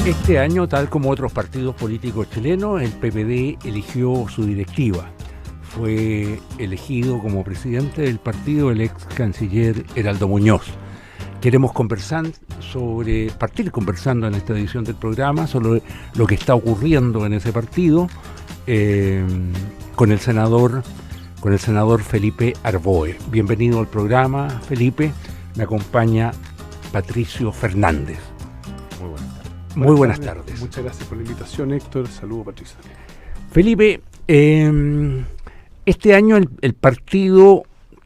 Este año, tal como otros partidos políticos chilenos, el PPD eligió su directiva. Fue elegido como presidente del partido el ex canciller Heraldo Muñoz. Queremos partir conversando en esta edición del programa sobre lo que está ocurriendo en ese partido con el senador Felipe Arboe. Bienvenido al programa, Felipe. Me acompaña Patricio Fernández. Muy buenas tardes. Muchas gracias por la invitación, Héctor. Saludos, Patricia. Felipe, este año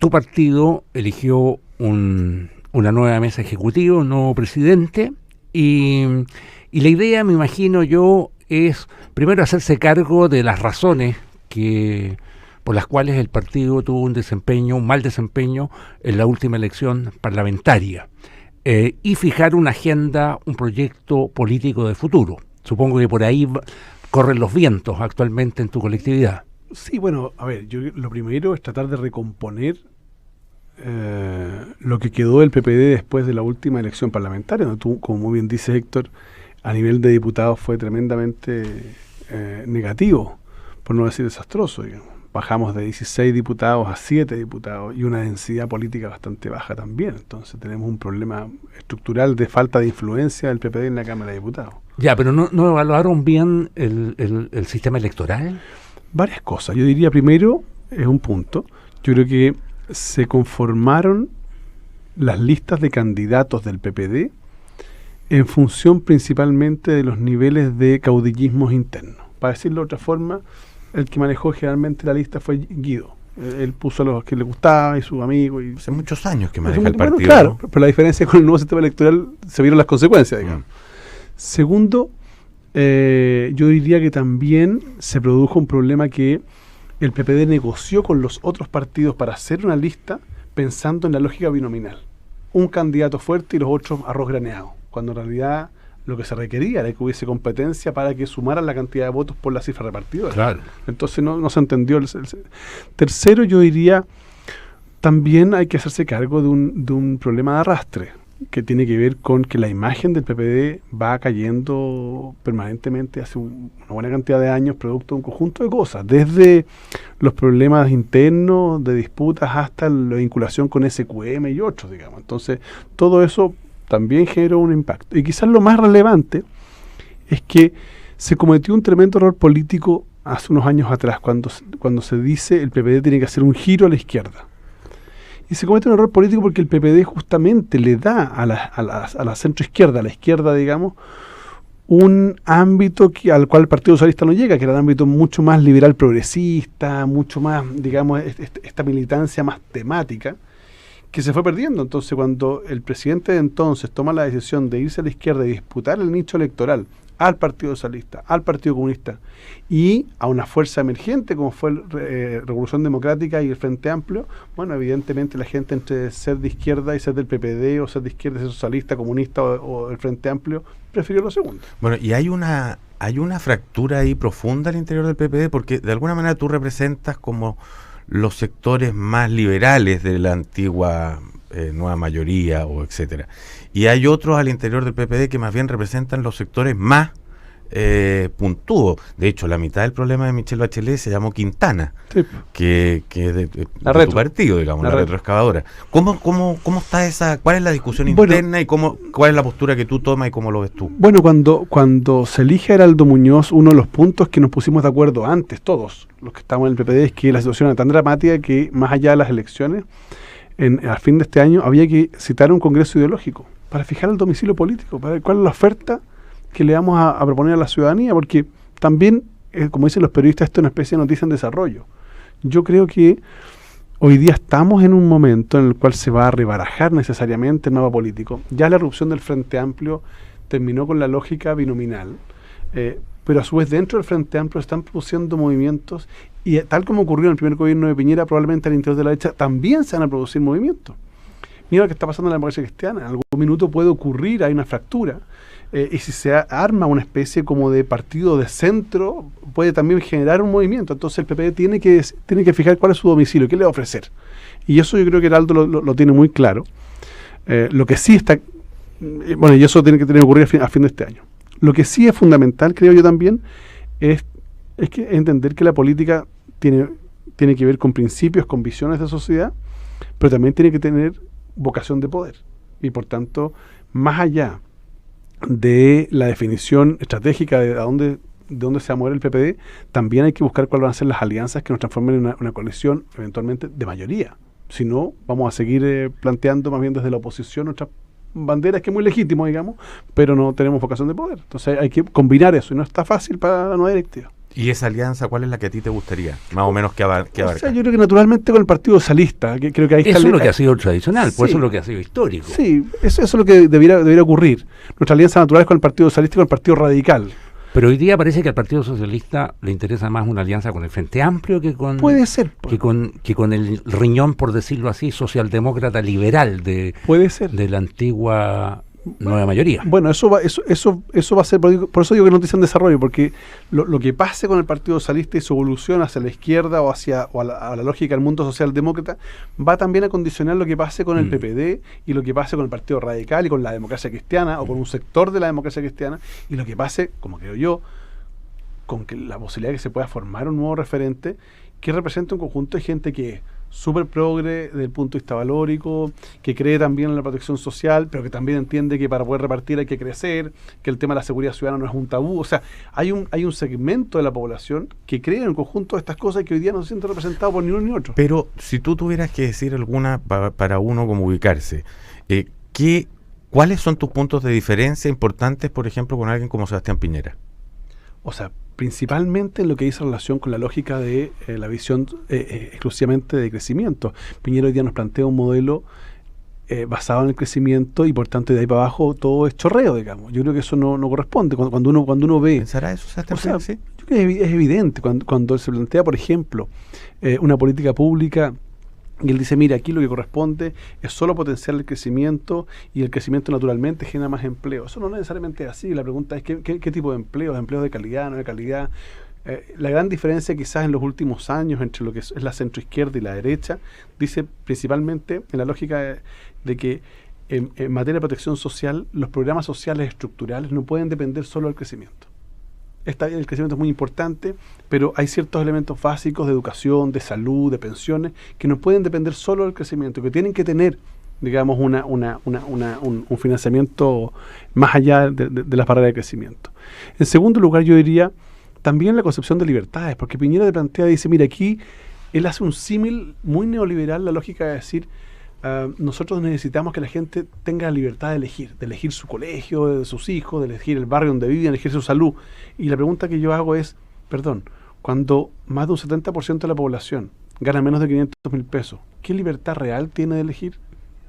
tu partido eligió una nueva mesa ejecutiva, un nuevo presidente, y la idea, me imagino yo, es primero hacerse cargo de las razones por las cuales el partido tuvo un mal desempeño en la última elección parlamentaria. Y fijar una agenda, un proyecto político de futuro. Supongo que por ahí corren los vientos actualmente en tu colectividad. Sí, bueno, a ver, yo lo primero es tratar de recomponer lo que quedó del PPD después de la última elección parlamentaria, donde tú, como muy bien dice Héctor, a nivel de diputados fue tremendamente negativo, por no decir desastroso, digamos. Bajamos de 16 diputados a 7 diputados y una densidad política bastante baja también. Entonces tenemos un problema estructural de falta de influencia del PPD en la Cámara de Diputados. Ya, pero ¿no evaluaron bien el sistema electoral? Varias cosas. Yo diría primero, es un punto, yo creo que se conformaron las listas de candidatos del PPD en función principalmente de los niveles de caudillismos internos. Para decirlo de otra forma, el que manejó generalmente la lista fue Guido. Él puso a los que le gustaba y sus amigos. Hace muchos años que maneja el partido. Bueno, claro, ¿no? Pero la diferencia es que con el nuevo sistema electoral se vieron las consecuencias, digamos. Segundo, yo diría que también se produjo un problema que el PPD negoció con los otros partidos para hacer una lista pensando en la lógica binominal. Un candidato fuerte y los otros arroz graneado, cuando en realidad lo que se requería era que hubiese competencia para que sumaran la cantidad de votos por la cifra repartidora. Claro. Entonces no se entendió. Tercero, yo diría, también hay que hacerse cargo de un problema de arrastre, que tiene que ver con que la imagen del PPD va cayendo permanentemente hace una buena cantidad de años, producto de un conjunto de cosas, desde los problemas internos, de disputas, hasta la vinculación con SQM y otros, digamos. Entonces, todo eso también generó un impacto. Y quizás lo más relevante es que se cometió un tremendo error político hace unos años atrás, cuando se dice el PPD tiene que hacer un giro a la izquierda. Y se comete un error político porque el PPD justamente le da a la centroizquierda, a la izquierda, digamos, un ámbito al cual el Partido Socialista no llega, que era un ámbito mucho más liberal progresista, mucho más, digamos, esta militancia más temática, que se fue perdiendo. Entonces, cuando el presidente de entonces toma la decisión de irse a la izquierda y disputar el nicho electoral al Partido Socialista, al Partido Comunista y a una fuerza emergente como fue Revolución Democrática y el Frente Amplio, bueno, evidentemente la gente entre ser de izquierda y ser del PPD, o ser de izquierda y ser socialista, comunista o el Frente Amplio, prefirió lo segundo. Bueno, y hay una fractura ahí profunda al interior del PPD, porque de alguna manera tú representas como los sectores más liberales de la antigua nueva mayoría o etcétera. Y hay otros al interior del PPD que más bien representan los sectores más puntúos. De hecho, la mitad del problema de Michelle Bachelet se llamó Quintana, sí, que es de tu partido, digamos, la retroexcavadora. ¿Cómo está esa? ¿Cuál es la discusión interna y cuál es la postura que tú tomas y cómo lo ves tú? Bueno, cuando se elige a Heraldo Muñoz, uno de los puntos que nos pusimos de acuerdo antes, todos los que estamos en el PPD, es que la situación era tan dramática que, más allá de las elecciones, al fin de este año había que citar un congreso ideológico para fijar el domicilio político, para ver cuál es la oferta que le vamos a proponer a la ciudadanía, porque también, como dicen los periodistas, esto es una especie de noticia en desarrollo. Yo creo que hoy día estamos en un momento en el cual se va a rebarajar necesariamente el mapa político. Ya la erupción del Frente Amplio terminó con la lógica binominal, pero a su vez dentro del Frente Amplio están produciendo movimientos, y tal como ocurrió en el primer gobierno de Piñera, probablemente al interior de la derecha también se van a producir movimientos. Mira lo que está pasando en la democracia cristiana. En algún minuto puede ocurrir, hay una fractura, y si se arma una especie como de partido de centro, puede también generar un movimiento. Entonces el PPD tiene que fijar cuál es su domicilio, qué le va a ofrecer. Y eso yo creo que Heraldo lo tiene muy claro. Lo que sí está, bueno, y eso tiene que ocurrir a fin de este año. Lo que sí es fundamental, creo yo también, es que entender que la política tiene que ver con principios, con visiones de sociedad, pero también tiene que tener vocación de poder. Y por tanto, más allá de la definición estratégica de dónde se va a mover el PPD, también hay que buscar cuáles van a ser las alianzas que nos transformen en una coalición eventualmente de mayoría. Si no, vamos a seguir planteando más bien desde la oposición nuestras banderas, que es muy legítimo, digamos, pero no tenemos vocación de poder. Entonces hay que combinar eso, y no está fácil para la nueva directiva. ¿Y esa alianza cuál es la que a ti te gustaría? Más o menos que abarca. O sea, yo creo que naturalmente con el Partido Socialista, que creo que ahí eso es lo que ha sido tradicional, por eso es lo que ha sido histórico. Sí, eso es lo que debiera ocurrir. Nuestra alianza natural es con el Partido Socialista y con el Partido Radical. Pero hoy día parece que al Partido Socialista le interesa más una alianza con el Frente Amplio que con... Puede ser. Que con el riñón, por decirlo así, socialdemócrata liberal de la antigua nueva mayoría. Bueno, eso va a ser, por eso digo que noticia en desarrollo, porque lo que pase con el Partido Socialista y su evolución hacia la izquierda o a la lógica del mundo socialdemócrata va también a condicionar lo que pase con el PPD y lo que pase con el Partido Radical y con la democracia cristiana o con un sector de la democracia cristiana, y lo que pase, como creo yo, con que la posibilidad de que se pueda formar un nuevo referente que represente un conjunto de gente que es súper progre desde el punto de vista valórico, que cree también en la protección social, pero que también entiende que para poder repartir hay que crecer, que el tema de la seguridad ciudadana no es un tabú. O sea, hay un segmento de la población que cree en el conjunto de estas cosas y que hoy día no se siente representado por ni uno ni otro. Pero si tú tuvieras que decir alguna para uno como ubicarse, ¿cuáles son tus puntos de diferencia importantes, por ejemplo, con alguien como Sebastián Piñera? O sea, principalmente en lo que dice relación con la lógica de la visión exclusivamente de crecimiento. Piñera hoy día nos plantea un modelo basado en el crecimiento y por tanto de ahí para abajo todo es chorreo, digamos. Yo creo que eso no corresponde. Cuando uno ve... ¿Pensará eso, Sebastián? O sea, yo creo que es evidente cuando se plantea, por ejemplo, una política pública. Y él dice, mira, aquí lo que corresponde es solo potenciar el crecimiento, y el crecimiento naturalmente genera más empleo. Eso no necesariamente es así. La pregunta es, ¿qué tipo de empleos? ¿Empleos de calidad, no de calidad? La gran diferencia quizás en los últimos años entre lo que es la centroizquierda y la derecha, dice principalmente en la lógica de que en materia de protección social, los programas sociales estructurales no pueden depender solo del crecimiento. El crecimiento es muy importante, pero hay ciertos elementos básicos de educación, de salud, de pensiones, que no pueden depender solo del crecimiento, que tienen que tener, digamos, un financiamiento más allá de las barreras de crecimiento. En segundo lugar, yo diría también la concepción de libertades, porque Piñera de plantea, dice, mira, aquí él hace un símil muy neoliberal, la lógica de decir, nosotros necesitamos que la gente tenga la libertad de elegir su colegio, de sus hijos, de elegir el barrio donde viven, de elegir su salud. Y la pregunta que yo hago es, cuando más de un 70% de la población gana menos de 500.000 pesos, ¿qué libertad real tiene de elegir?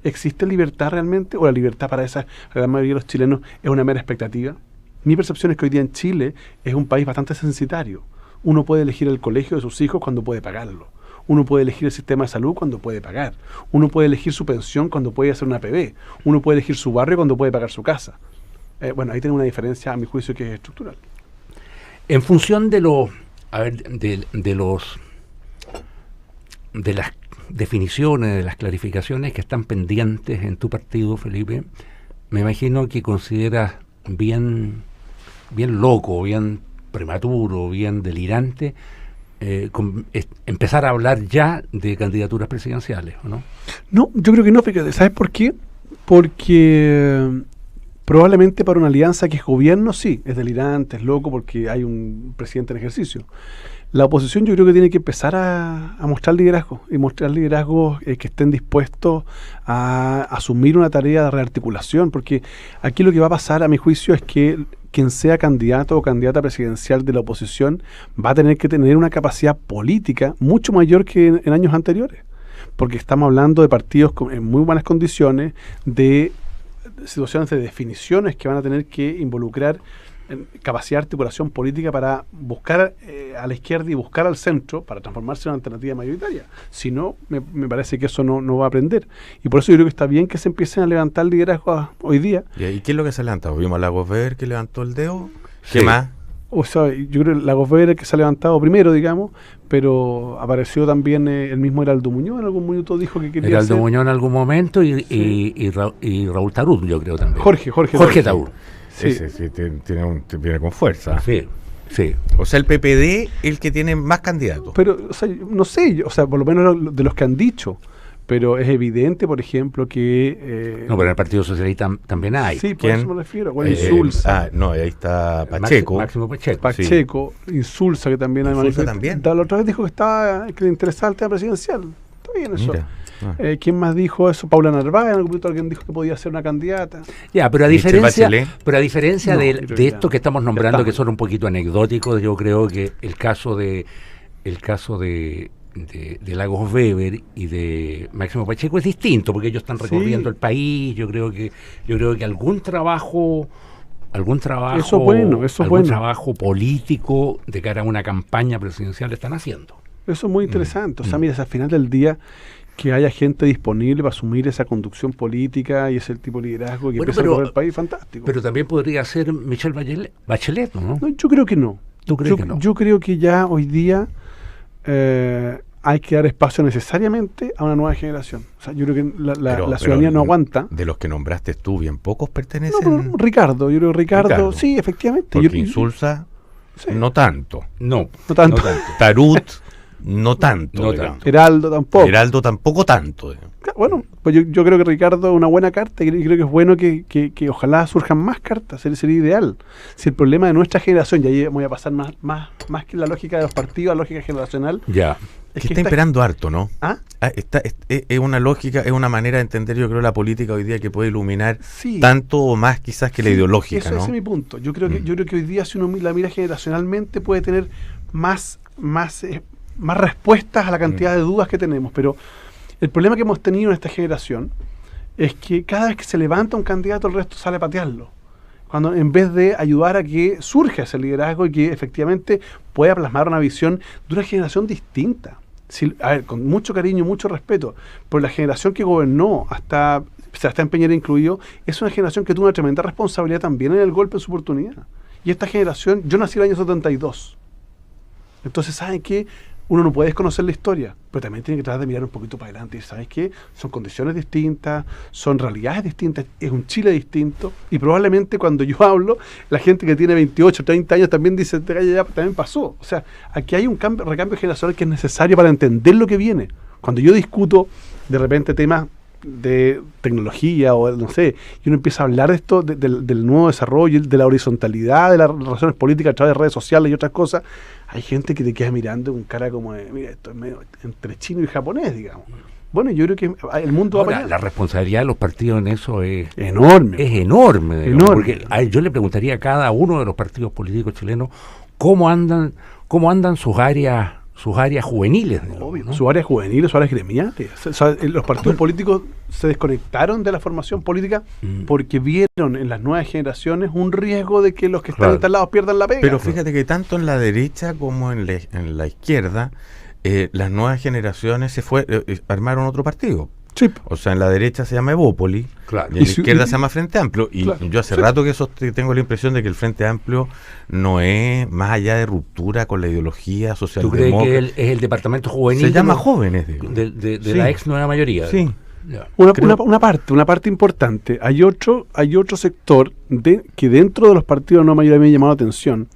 ¿Existe libertad realmente? ¿O la libertad para la gran mayoría de los chilenos es una mera expectativa? Mi percepción es que hoy día en Chile es un país bastante censitario. Uno puede elegir el colegio de sus hijos cuando puede pagarlo. Uno puede elegir el sistema de salud cuando puede pagar. Uno puede elegir su pensión cuando puede hacer una APB. Uno puede elegir su barrio cuando puede pagar su casa. Ahí tiene una diferencia, a mi juicio, que es estructural. En función de las definiciones, de las clarificaciones que están pendientes en tu partido, Felipe, me imagino que consideras bien loco, bien prematuro, bien delirante empezar a hablar ya de candidaturas presidenciales, ¿o no? No, yo creo que no, fíjate. ¿Sabes por qué? Porque probablemente para una alianza que es gobierno, sí, es delirante, es loco, porque hay un presidente en ejercicio. La oposición yo creo que tiene que empezar a mostrar liderazgo, y mostrar liderazgos que estén dispuestos a asumir una tarea de rearticulación, porque aquí lo que va a pasar, a mi juicio, es que quien sea candidato o candidata presidencial de la oposición va a tener que tener una capacidad política mucho mayor que en años anteriores, porque estamos hablando de partidos en muy buenas condiciones, de situaciones de definiciones que van a tener que involucrar capacidad de articulación política para buscar a la izquierda y buscar al centro para transformarse en una alternativa mayoritaria. Si no, me parece que eso no va a aprender. Y por eso yo creo que está bien que se empiecen a levantar liderazgos hoy día. ¿Y qué es lo que se ha levantado? ¿Vimos a Lagos Weber que levantó el dedo? ¿Qué más? O sea, yo creo que Lagos Weber es el que se ha levantado primero, digamos, pero apareció también el mismo Heraldo Muñoz, en algún minuto dijo que quería Heraldo Muñoz en algún momento y Raúl Tarúd, yo creo también. Jorge Tarúd. Ese sí viene con fuerza. Sí, sí. O sea, el PPD el que tiene más candidatos. Pero, o sea, no sé, o sea, por lo menos de los que han dicho. Pero es evidente, por ejemplo, que... No, pero en el Partido Socialista también hay. Sí, por ¿Quién? eso me refiero. Bueno, Insulza. No, ahí está Pacheco. Máximo Pacheco. Pacheco, Insulza, que también hay Insulza también. La otra vez dijo que le interesaba el tema presidencial. Está bien eso. Mira. ¿Quién más dijo eso? Paula Narváez, en algún momento alguien dijo que podía ser una candidata. Ya, pero a Michelle diferencia No, de creo que de ya. esto que estamos nombrando, Ya está. que son un poquito anecdóticos, yo creo que el caso de Lagos Weber y de Máximo Pacheco es distinto, porque ellos están recorriendo el país. Yo creo que algún trabajo Eso es bueno, eso es bueno. trabajo político de cara a una campaña presidencial están haciendo. Eso es muy interesante. O sea, mira, al final del día que haya gente disponible para asumir esa conducción política y ese tipo de liderazgo que Bueno, empieza a recorrer el país, fantástico. Pero también podría ser Michelle Bachelet, ¿no? No, yo creo que no. ¿Tú crees que no? Yo creo que ya hoy día hay que dar espacio necesariamente a una nueva generación. O sea, yo creo que la ciudadanía no aguanta. De los que nombraste tú, bien pocos No, pertenecen. pero Ricardo, yo creo que Ricardo, sí, efectivamente. Porque Insulza, sí. no tanto. No tanto. Tarut, no tanto. No digamos. tanto. Heraldo tampoco. Heraldo tampoco tanto. Digamos. Bueno, pues yo creo que Ricardo es una buena carta y creo que es bueno que ojalá surjan más cartas, sería ideal. Si el problema de nuestra generación, y ahí voy a pasar más que la lógica de los partidos, la lógica generacional, Ya. Que está imperando harto, ¿no? ¿Ah? Es una lógica, es una manera de entender, yo creo, la política hoy día que puede iluminar Sí. tanto o más quizás que la Sí, ideológica, Ese ¿no? es mi punto. Yo creo que hoy día, si uno la mira generacionalmente, puede tener más respuestas a la cantidad de dudas que tenemos. Pero el problema que hemos tenido en esta generación es que cada vez que se levanta un candidato, el resto sale a patearlo. Cuando en vez de ayudar a que surja ese liderazgo y que efectivamente pueda plasmar una visión de una generación distinta. A ver, con mucho cariño, mucho respeto, pero la generación que gobernó hasta en Piñera incluido, es una generación que tuvo una tremenda responsabilidad también en el golpe en su oportunidad. Y esta generación, yo nací en el año 72. Entonces, ¿saben qué? Uno no puede desconocer la historia, pero también tiene que tratar de mirar un poquito para adelante. Y ¿sabes qué? Son condiciones distintas, son realidades distintas, es un Chile distinto. Y probablemente cuando yo hablo, la gente que tiene 28, 30 años también dice, ya también pasó. O sea, aquí hay un recambio generacional que es necesario para entender lo que viene. Cuando yo discuto de repente temas de tecnología o no sé, y uno empieza a hablar de esto, del nuevo desarrollo, de la horizontalidad de las relaciones políticas a través de redes sociales y otras cosas, hay gente que te queda mirando con cara como de, mira, esto es medio entre chino y japonés, digamos. Bueno, yo creo que el mundo va para allá. La responsabilidad de los partidos en eso es enorme. Es enorme, digamos, Enorme. porque yo le preguntaría a cada uno de los partidos políticos chilenos cómo andan sus áreas juveniles, digamos, Obvio, ¿no? sus áreas juveniles, sus áreas gremiales. O sea, los partidos políticos se desconectaron de la formación política porque vieron en las nuevas generaciones un riesgo de que los que están instalados pierdan la pega. Pero fíjate que tanto en la derecha como en la izquierda, las nuevas generaciones armaron otro partido. Sí. O sea, en la derecha se llama Evópoli, Claro. y en la izquierda se llama Frente Amplio. Y Claro, yo hace sí. rato que tengo la impresión de que el Frente Amplio no es más allá de ruptura con la ideología ¿Tú crees socialdemócrata. que es el departamento juvenil Se llama de los- Jóvenes, digo. de Sí. la ex nueva mayoría? Sí. Ya. Una parte importante. Hay otro sector que dentro de los partidos no mayoría me ha llamado la atención,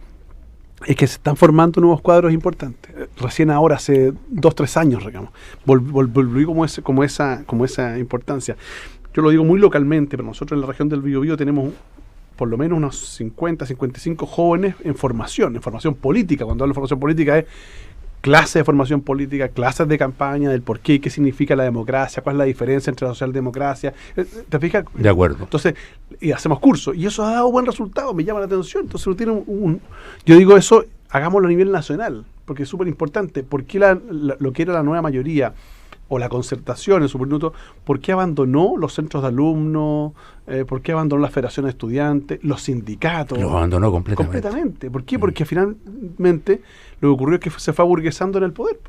es que se están formando nuevos cuadros importantes. Recién ahora, hace 2-3 años, digamos, volví como esa importancia. Yo lo digo muy localmente, pero nosotros en la región del Biobío tenemos por lo menos unos 50, 55 jóvenes en formación política. Cuando hablo de formación política es clases de formación política, clases de campaña, del por qué significa la democracia, cuál es la diferencia entre la socialdemocracia. ¿Te fijas? De acuerdo. Entonces, y hacemos cursos, y eso ha dado buen resultado, me llama la atención. Entonces, uno tiene yo digo eso, hagámoslo a nivel nacional, porque es súper importante. ¿Por qué lo que era la nueva mayoría, o la concertación en su minuto, por qué abandonó los centros de alumnos, por qué abandonó las federaciones de estudiantes, los sindicatos? Los abandonó completamente. ¿Por qué? Porque finalmente lo que ocurrió es que se fue aburguesando en el poder.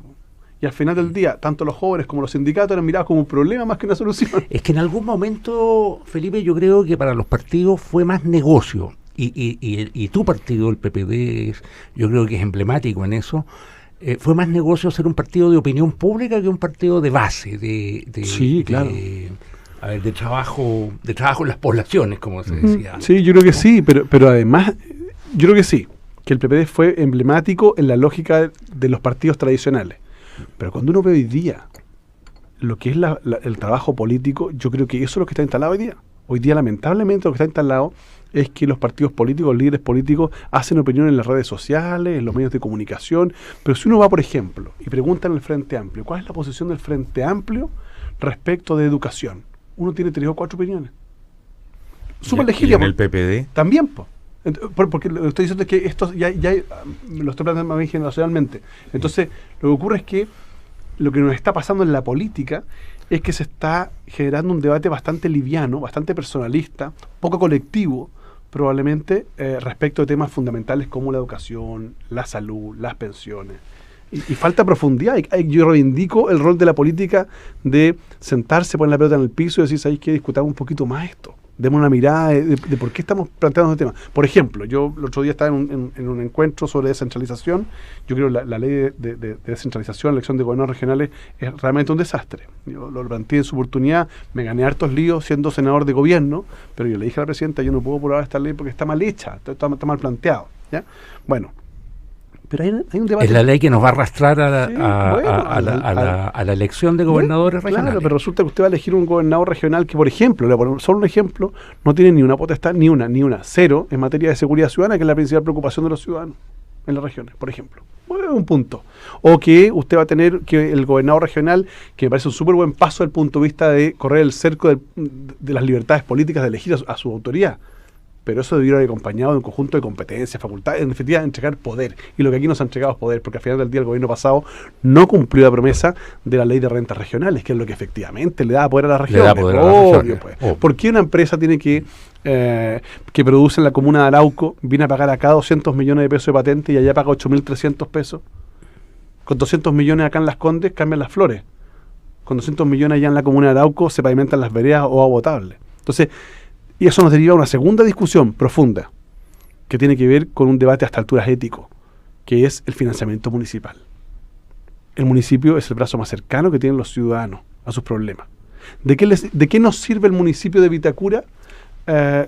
Y al final del día, tanto los jóvenes como los sindicatos eran mirados como un problema más que una solución. Es que en algún momento, Felipe, yo creo que para los partidos fue más negocio. Y tu partido, el PPD, yo creo que es emblemático en eso. Fue más negocio ser un partido de opinión pública que un partido de base. Sí, claro. a ver, de trabajo en las poblaciones, como se decía antes. Sí, yo creo que sí, pero además, yo creo que sí, que el PPD fue emblemático en la lógica de los partidos tradicionales. Pero cuando uno ve hoy día lo que es el trabajo político, yo creo que eso es lo que está instalado hoy día. Hoy día, lamentablemente, lo que está instalado es que los partidos políticos, los líderes políticos, hacen opinión en las redes sociales, en los medios de comunicación. Pero si uno va, por ejemplo, y pregunta en el Frente Amplio, ¿cuál es la posición del Frente Amplio respecto de educación? Uno tiene 3 o 4 opiniones. Súper legítimo. ¿Y en el PPD? También, porque lo que estoy diciendo es que esto ya lo estoy planteando más bien generacionalmente. Entonces, lo que ocurre es que lo que nos está pasando en la política es que se está generando un debate bastante liviano, bastante personalista, poco colectivo, probablemente, respecto de temas fundamentales como la educación, la salud, las pensiones. Y falta profundidad. Yo reivindico el rol de la política de sentarse, poner la pelota en el piso y decir, ¿sabéis qué? Discutamos un poquito más esto. Demos una mirada de por qué estamos planteando este tema. Por ejemplo, yo el otro día estaba en un encuentro sobre descentralización. Yo creo que la ley de descentralización, la elección de gobernadores regionales, es realmente un desastre. Yo lo planteé en su oportunidad, me gané hartos líos siendo senador de gobierno, pero yo le dije a la presidenta, yo no puedo aprobar esta ley porque está mal hecha, está mal planteado. ¿Ya? Bueno, pero hay un debate. Es la ley que nos va a arrastrar a la elección de gobernadores regionales. Claro, pero resulta que usted va a elegir un gobernador regional que, por ejemplo, le ponemos solo un ejemplo, no tiene ni una potestad, ni una, cero en materia de seguridad ciudadana, que es la principal preocupación de los ciudadanos en las regiones, por ejemplo. Bueno, un punto. O que usted va a tener que el gobernador regional, que me parece un súper buen paso desde el punto de vista de correr el cerco de las libertades políticas, de elegir a su autoridad. Pero eso debiera ir acompañado de un conjunto de competencias, facultades, en definitiva, entregar poder. Y lo que aquí nos ha entregado es poder, porque al final del día el gobierno pasado no cumplió la promesa de la ley de rentas regionales, que es lo que efectivamente le da poder a las regiones. Obvio, pues. ¿Por qué una empresa tiene que produce en la comuna de Arauco, viene a pagar acá 200 millones de pesos de patente y allá paga 8.300 pesos? Con 200 millones acá en Las Condes cambian las flores. Con 200 millones allá en la comuna de Arauco se pavimentan las veredas o agua potable. Entonces, y eso nos deriva a una segunda discusión profunda, que tiene que ver con un debate hasta alturas ético, que es el financiamiento municipal. El municipio es el brazo más cercano que tienen los ciudadanos a sus problemas. ¿De qué nos sirve el municipio de Vitacura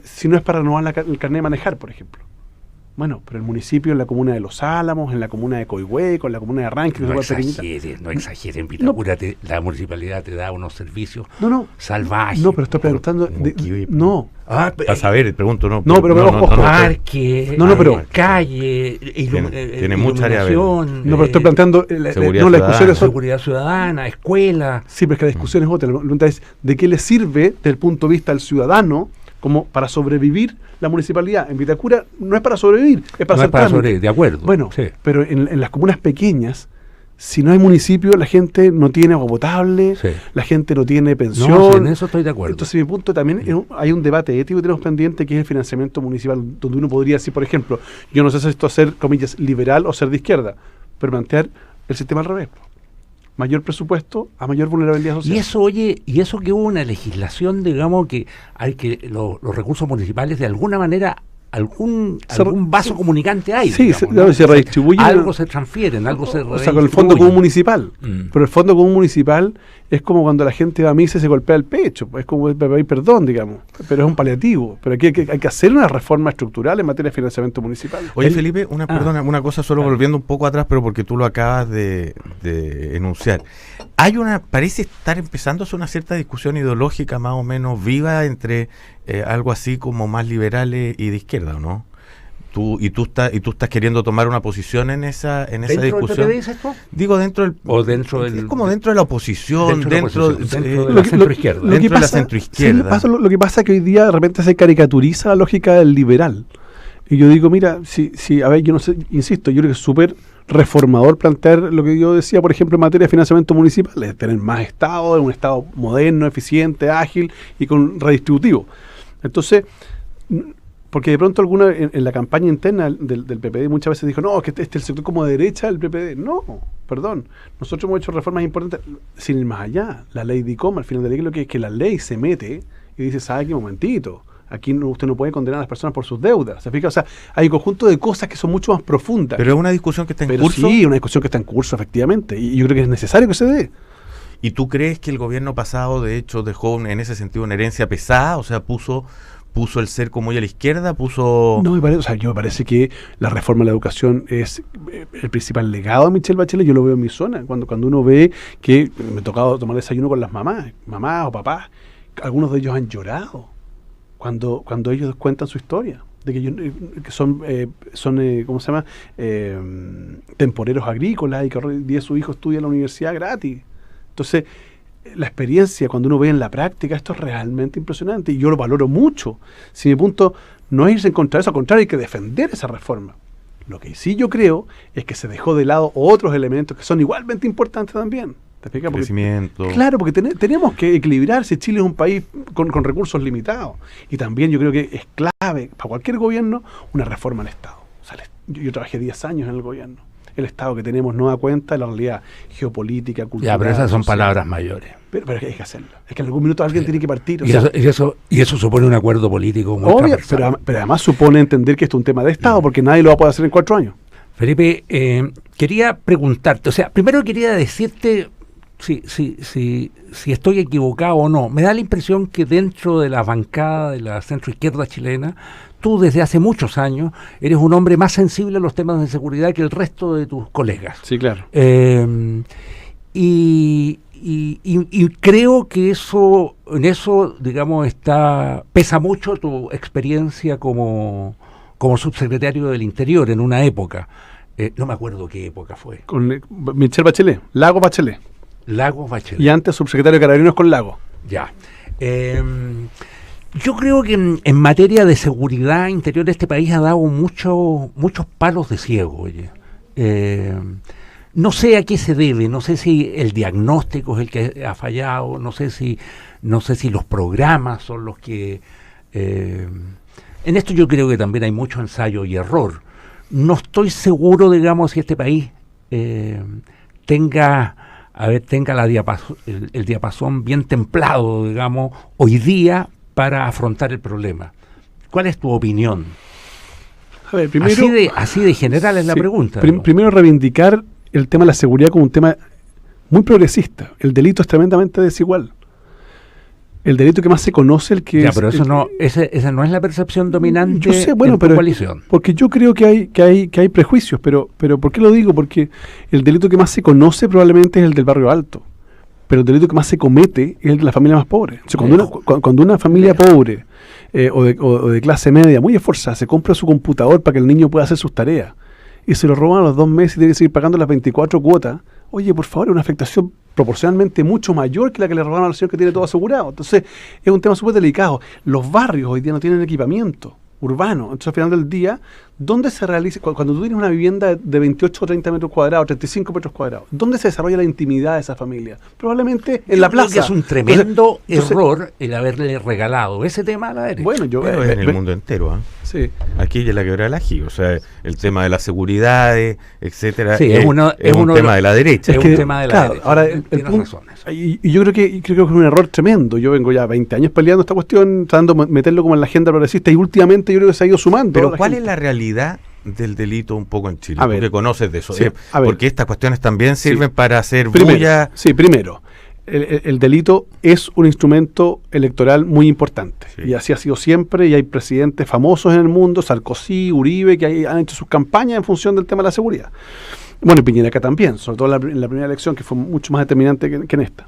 si no es para renovar el carnet de manejar, por ejemplo? Bueno, pero el municipio en la comuna de Los Álamos, en la comuna de Coihueco, en la comuna de Rankin, no exageren, Vitacura, la municipalidad te da unos servicios salvajes. No, pero estoy preguntando... para saber, pregunto, no. No, pero parque, pero calle, tiene mucha área verde. No, pero estoy planteando... la discusión es seguridad ciudadana, escuela... Sí, pero es que la discusión es otra. La pregunta es, ¿de qué le sirve, desde el punto de vista del ciudadano, como para sobrevivir la municipalidad? En Vitacura no es para sobrevivir, es para sobrevivir, de acuerdo. Bueno, sí. Pero en las comunas pequeñas, si no hay municipio, la gente no tiene agua potable, la gente no tiene pensión. No, sí, en eso estoy de acuerdo. Entonces, mi punto también, hay un debate ético que tenemos pendiente, que es el financiamiento municipal, donde uno podría decir, por ejemplo, yo no sé si esto es ser, comillas, liberal o ser de izquierda, pero plantear el sistema al revés. Mayor presupuesto a mayor vulnerabilidad social. Y eso que hubo una legislación, digamos, que hay que los recursos municipales de alguna manera, algún vaso comunicante hay. Sí, digamos, se redistribuye. Algo se transfieren, algo se redistribuye. O sea, con el fondo común municipal. Pero el fondo común municipal es como cuando la gente va a misa y se golpea el pecho. Es como pedir perdón, digamos. Pero es un paliativo. Pero aquí hay que hacer una reforma estructural en materia de financiamiento municipal. Oye, Felipe, una cosa, solo volviendo un poco atrás, pero porque tú lo acabas de enunciar. Parece estar empezando una cierta discusión ideológica más o menos viva entre algo así como más liberales y de izquierda, ¿o no? Tú estás queriendo tomar una posición en esa discusión. ¿Del PPD, esto? Digo, dentro del... Es como dentro de la oposición, dentro de la centroizquierda. Lo que pasa es que hoy día de repente se caricaturiza la lógica del liberal. Y yo digo, mira, a ver, yo no sé, insisto, yo creo que es súper reformador plantear lo que yo decía, por ejemplo, en materia de financiamiento municipal, es tener más Estado, un Estado moderno, eficiente, ágil y con redistributivo. Entonces, porque de pronto alguna en la campaña interna del PPD muchas veces dijo, no, que este es el sector como de derecha del PPD. No, perdón, nosotros hemos hecho reformas importantes sin ir más allá. La ley de ICOM, al final de la ley, lo que es que la ley se mete y dice, ¿sabe qué momentito? Aquí usted no puede condenar a las personas por sus deudas. ¿Se fija? O sea, hay un conjunto de cosas que son mucho más profundas. Pero es una discusión que está en curso. Sí, una discusión que está en curso, efectivamente. Y yo creo que es necesario que se dé. ¿Y tú crees que el gobierno pasado, de hecho, dejó en ese sentido una herencia pesada? O sea, puso el cerco muy a la izquierda, No, me parece que la reforma de la educación es el principal legado de Michelle Bachelet. Yo lo veo en mi zona, cuando uno ve que me ha tocado tomar desayuno con las mamás o papás, algunos de ellos han llorado cuando ellos cuentan su historia, de que son ¿cómo se llama? Temporeros agrícolas y que hoy día su hijo estudia en la universidad gratis. Entonces, la experiencia, cuando uno ve en la práctica, esto es realmente impresionante y yo lo valoro mucho. Si mi punto no es irse en contra de eso, al contrario, hay que defender esa reforma. Lo que sí yo creo es que se dejó de lado otros elementos que son igualmente importantes también. ¿Te explicas? Crecimiento. Claro, porque tenemos que equilibrarse. Chile es un país con recursos limitados. Y también yo creo que es clave para cualquier gobierno una reforma al Estado. O sea, yo trabajé 10 años en el gobierno. El Estado que tenemos no da cuenta de la realidad geopolítica, cultural. Ya, pero esas son social. Palabras mayores. Pero hay que hacerlo. Es que en algún minuto alguien tiene que partir. Y eso supone un acuerdo político muy obvio, transversal. pero además supone entender que esto es un tema de Estado, porque nadie lo va a poder hacer en 4 años. Felipe, quería preguntarte, o sea, primero quería decirte si estoy equivocado o no. Me da la impresión que dentro de la bancada de la centroizquierda chilena, tú desde hace muchos años eres un hombre más sensible a los temas de seguridad que el resto de tus colegas. Sí, claro. Y creo que en eso, digamos, pesa mucho tu experiencia como subsecretario del Interior en una época. No me acuerdo qué época fue. Con Michelle Bachelet, Lagos Bachelet. Lagos Bachelet. Y antes subsecretario de Carabineros con Lagos. Ya. Yo creo que en materia de seguridad interior este país ha dado muchos palos de ciego, oye. No sé a qué se debe, no sé si el diagnóstico es el que ha fallado, no sé si los programas son los que... en esto yo creo que también hay mucho ensayo y error. No estoy seguro, digamos, si este país tenga el diapasón bien templado, digamos, hoy día para afrontar el problema. ¿Cuál es tu opinión? A ver, primero, así de general es la pregunta. Primero reivindicar el tema de la seguridad como un tema muy progresista. El delito es tremendamente desigual. El delito que más se conoce, el que ya, es... pero esa no es la percepción dominante yo sé, bueno, en tu coalición. Porque yo creo que hay prejuicios, pero ¿por qué lo digo? Porque el delito que más se conoce probablemente es el del barrio alto, pero el delito que más se comete es el de la familia más pobre. O sea, cuando una familia pobre o de clase media muy esforzada se compra su computador para que el niño pueda hacer sus tareas y se lo roban a los 2 meses y tiene que seguir pagando las 24 cuotas, oye, por favor, es una afectación proporcionalmente mucho mayor que la que le robaron al señor que tiene todo asegurado. Entonces, es un tema súper delicado. Los barrios hoy día no tienen equipamiento urbano. Entonces, al final del día, ¿dónde se realiza? Cuando tú tienes una vivienda de 28 o 30 metros cuadrados, 35 metros cuadrados, ¿dónde se desarrolla la intimidad de esa familia? Probablemente en la plaza. Creo que es un tremendo error el haberle regalado ese tema a la derecha. Bueno, pero es en el mundo entero, ¿eh? Sí. Aquí ya la quebrada del ají, o sea, el tema de la seguridad, etcétera, sí, es un tema de la derecha. Es un tema de la derecha. Ahora, el punto, y yo creo que es un error tremendo. Yo vengo ya 20 años peleando esta cuestión, tratando de meterlo como en la agenda progresista, y últimamente yo creo que se ha ido sumando. Pero ¿cuál es la realidad del delito un poco en Chile? Tú que conoces de eso. Sí, porque estas cuestiones también sirven para hacer bulla. Sí, primero, el delito es un instrumento electoral muy importante. Sí. Y así ha sido siempre, y hay presidentes famosos en el mundo, Sarkozy, Uribe, que han hecho sus campañas en función del tema de la seguridad. Bueno, y Piñera acá también, sobre todo en la primera elección, que fue mucho más determinante que en esta.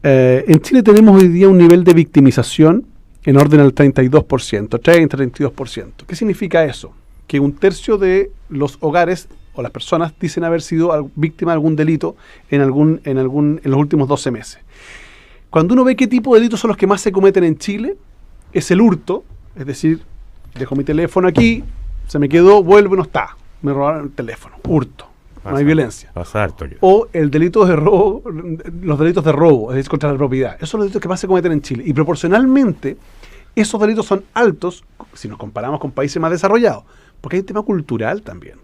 En Chile tenemos hoy día un nivel de victimización en orden al 32%, 30-32%. ¿Qué significa eso? Que 1/3 de los hogares o las personas dicen haber sido víctimas de algún delito en los últimos 12 meses. Cuando uno ve qué tipo de delitos son los que más se cometen en Chile, es el hurto, es decir, dejo mi teléfono aquí, se me quedó, vuelvo y no está, me robaron el teléfono, hurto. No hay violencia. O el delito de robo, los delitos de robo, es decir, contra la propiedad. Esos son los delitos que más se cometen en Chile. Y proporcionalmente, esos delitos son altos si nos comparamos con países más desarrollados. Porque hay un tema cultural también.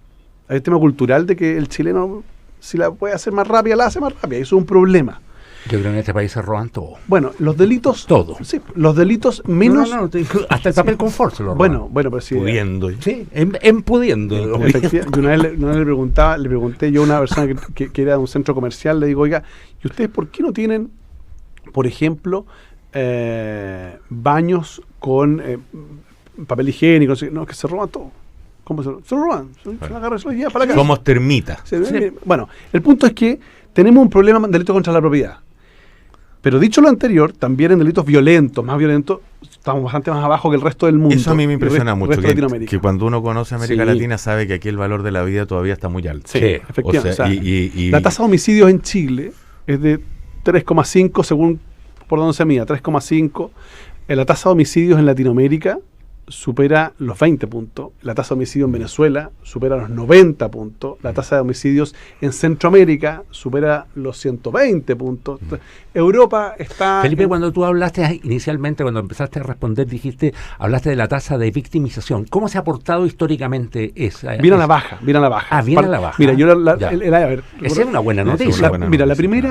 Hay un tema cultural de que el chileno, si la puede hacer más rápida, la hace más rápida. Y eso es un problema. Yo creo que en este país se roban todo. Bueno, los delitos... Todo. Sí, los delitos menos... Hasta el papel confort se lo roban. Bueno, pero sí. Pudiendo. Sí, en pudiendo. Efectivamente, una vez le pregunté yo a una persona que era de un centro comercial, le digo, oiga, ¿y ustedes por qué no tienen, por ejemplo, baños con papel higiénico? No, que se roban todo. ¿Cómo se roban? Se la agarran, se lo llevan para acá. Somos termitas. Sí. Bueno, el punto es que tenemos un problema en delito contra la propiedad. Pero dicho lo anterior, también en delitos violentos, más violentos, estamos bastante más abajo que el resto del mundo. Eso a mí me impresiona mucho, que cuando uno conoce América Sí. Latina sabe que aquí el valor de la vida todavía está muy alto. Sí, efectivamente. O sea, La tasa de homicidios en Chile es de 3,5 según por donde se mida, 3,5. La tasa de homicidios en Latinoamérica supera los 20 puntos, la tasa de homicidio en Venezuela supera los 90 puntos, la tasa de homicidios en Centroamérica supera los 120 puntos. Europa está... Felipe, cuando tú hablaste inicialmente, cuando empezaste a responder, hablaste de la tasa de victimización. ¿Cómo se ha portado históricamente esa? Viene a la baja. Ah, viene a la baja. Mira, yo a ver, esa es una buena noticia.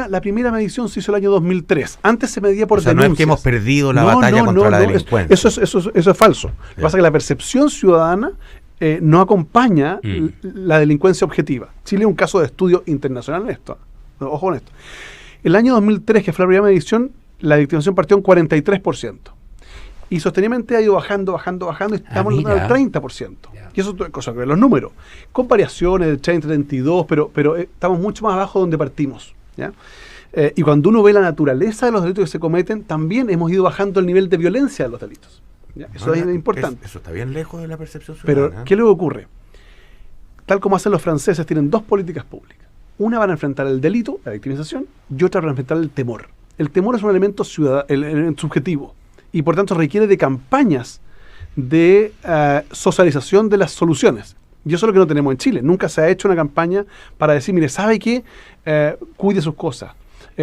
La primera medición se hizo el año 2003. Antes se medía por denuncias. No es que hemos perdido la batalla contra la delincuencia. Eso es falso. Lo que pasa es que la percepción ciudadana no acompaña la delincuencia objetiva. Chile es un caso de estudio internacional en esto. Ojo con esto. El año 2003, que fue la primera medición, la victimización partió en 43%. Y sostenidamente ha ido bajando y estamos en el 30%. Yeah. Y eso es cosa que los números. Con variaciones del 30, 32, pero estamos mucho más abajo de donde partimos. ¿Ya? Y cuando uno ve la naturaleza de los delitos que se cometen, también hemos ido bajando el nivel de violencia de los delitos. ¿Ya? Eso es importante. Eso está bien lejos de la percepción ciudadana. Pero, ¿qué luego ocurre? Tal como hacen los franceses, tienen dos políticas públicas. Una van a enfrentar el delito, la victimización, y otra van a enfrentar el temor. El temor es un elemento subjetivo y por tanto requiere de campañas de socialización de las soluciones. Y eso es lo que no tenemos en Chile. Nunca se ha hecho una campaña para decir, mire, ¿sabe qué? Cuide sus cosas.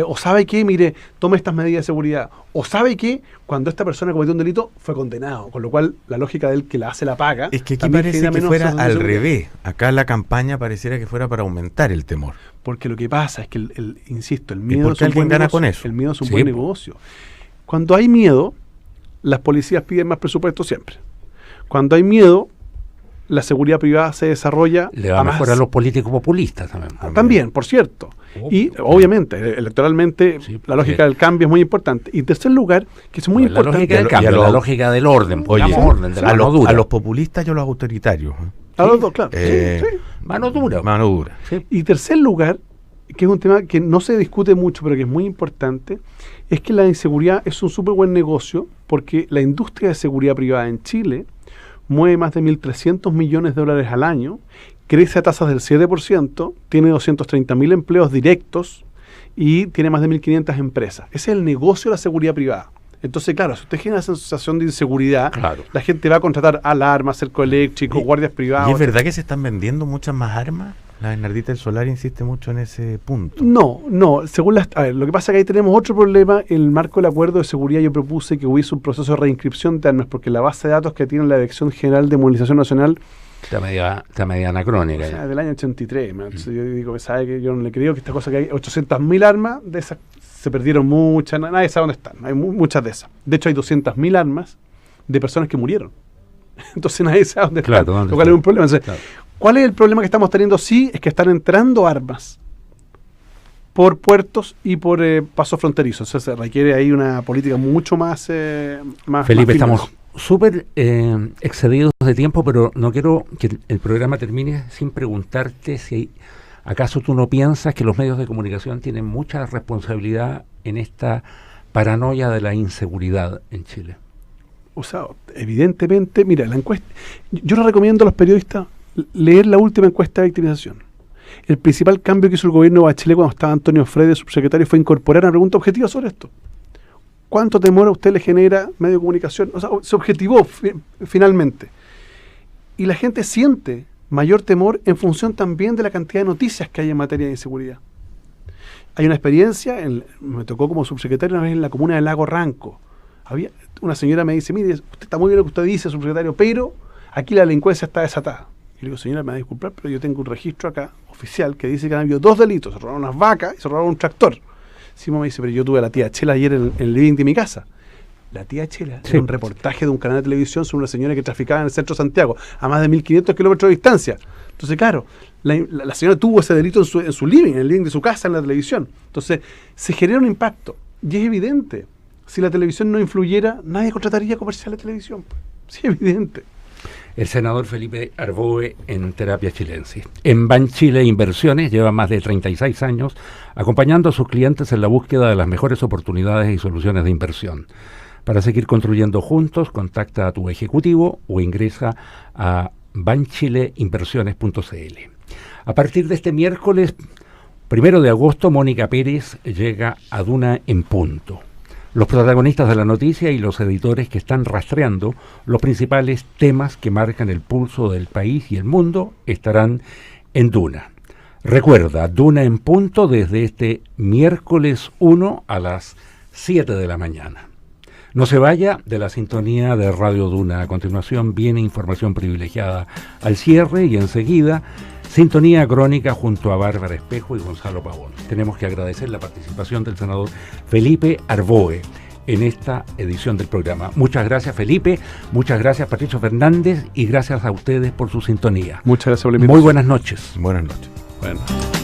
O ¿sabe qué? Mire, tome estas medidas de seguridad. O ¿sabe qué? Cuando esta persona cometió un delito, fue condenado. Con lo cual, la lógica del que la hace la paga... Es que aquí parece que fuera al revés. Acá la campaña pareciera que fuera para aumentar el temor. Porque lo que pasa es que, insisto, el miedo es un buen negocio. Con eso. El miedo es un buen negocio. Cuando hay miedo, las policías piden más presupuesto siempre. Cuando hay miedo, la seguridad privada se desarrolla... Le va a mejorar a los políticos populistas también. También, por cierto. Y obviamente, electoralmente, la lógica del cambio es muy importante. Y en tercer lugar, que es muy importante... La lógica del cambio, la lógica del orden. Oye, orden de la mano dura. A los populistas y a los autoritarios. A los dos, claro. Mano dura. Mano dura. Sí. Y tercer lugar, que es un tema que no se discute mucho, pero que es muy importante, es que la inseguridad es un súper buen negocio, porque la industria de seguridad privada en Chile mueve más de 1.300 millones de dólares al año, crece a tasas del 7%, tiene 230.000 empleos directos y tiene más de 1.500 empresas. Ese es el negocio de la seguridad privada. Entonces, claro, si usted genera esa sensación de inseguridad, la gente va a contratar alarmas, cerco eléctrico, guardias privados. ¿Y es verdad que se están vendiendo muchas más armas? La Bernardita del Solar insiste mucho en ese punto. No. Según lo que pasa es que ahí tenemos otro problema. En el marco del acuerdo de seguridad yo propuse que hubiese un proceso de reinscripción de armas, porque la base de datos que tiene la Dirección General de Movilización Nacional está media anacrónica. O sea, del año 83. Yo digo, ¿sabe que yo no le creo que esta cosa que hay 800.000 armas, de esas se perdieron muchas, nadie sabe dónde están. Hay muchas de esas. De hecho, hay 200.000 armas de personas que murieron. Entonces nadie sabe dónde están. Lo cual es un problema. Entonces, ¿cuál es el problema que estamos teniendo? Sí, es que están entrando armas por puertos y por pasos fronterizos. O sea, se requiere ahí una política mucho más... Felipe, estamos súper excedidos de tiempo, pero no quiero que el programa termine sin preguntarte si acaso tú no piensas que los medios de comunicación tienen mucha responsabilidad en esta paranoia de la inseguridad en Chile. O sea, evidentemente, mira, la encuesta... Yo le recomiendo a los periodistas leer la última encuesta de victimización. El principal cambio que hizo el gobierno de Bachelet cuando estaba Antonio Freire, subsecretario, fue incorporar una pregunta objetiva sobre esto. ¿Cuánto temor a usted le genera medio de comunicación? O sea, se objetivó finalmente. Y la gente siente mayor temor en función también de la cantidad de noticias que hay en materia de inseguridad. Hay una experiencia, me tocó como subsecretario una vez en la comuna de Lago Ranco. Una señora me dice, mire, usted está muy bien lo que usted dice, subsecretario, pero aquí la delincuencia está desatada. Y le digo, señora, me va a disculpar, pero yo tengo un registro acá, oficial, que dice que han habido 2 delitos. Se robaron unas vacas y se robaron un tractor. Simón me dice, pero yo tuve a la tía Chela ayer en el living de mi casa. La tía Chela, Sí. era un reportaje de un canal de televisión sobre una señora que traficaba en el centro de Santiago, a más de 1.500 kilómetros de distancia. Entonces, claro, la señora tuvo ese delito en su living, en el living de su casa, en la televisión. Entonces, se genera un impacto. Y es evidente, si la televisión no influyera, nadie contrataría comercial de televisión. Sí, es evidente. El senador Felipe Arboe en Terapia Chilensis. En Banchile Inversiones lleva más de 36 años acompañando a sus clientes en la búsqueda de las mejores oportunidades y soluciones de inversión. Para seguir construyendo juntos, contacta a tu ejecutivo o ingresa a banchileinversiones.cl. A partir de este miércoles 1 de agosto, Mónica Pérez llega a Duna en Punto. Los protagonistas de la noticia y los editores que están rastreando los principales temas que marcan el pulso del país y el mundo estarán en Duna. Recuerda, Duna en Punto desde este miércoles 1 a las 7 de la mañana. No se vaya de la sintonía de Radio Duna. A continuación viene información privilegiada al cierre y enseguida sintonía crónica junto a Bárbara Espejo y Gonzalo Pavón. Tenemos que agradecer la participación del senador Felipe Arboe en esta edición del programa. Muchas gracias, Felipe, muchas gracias, Patricio Fernández, y gracias a ustedes por su sintonía. Muchas gracias por la invitación. Muy buenas noches. Buenas noches. Bueno.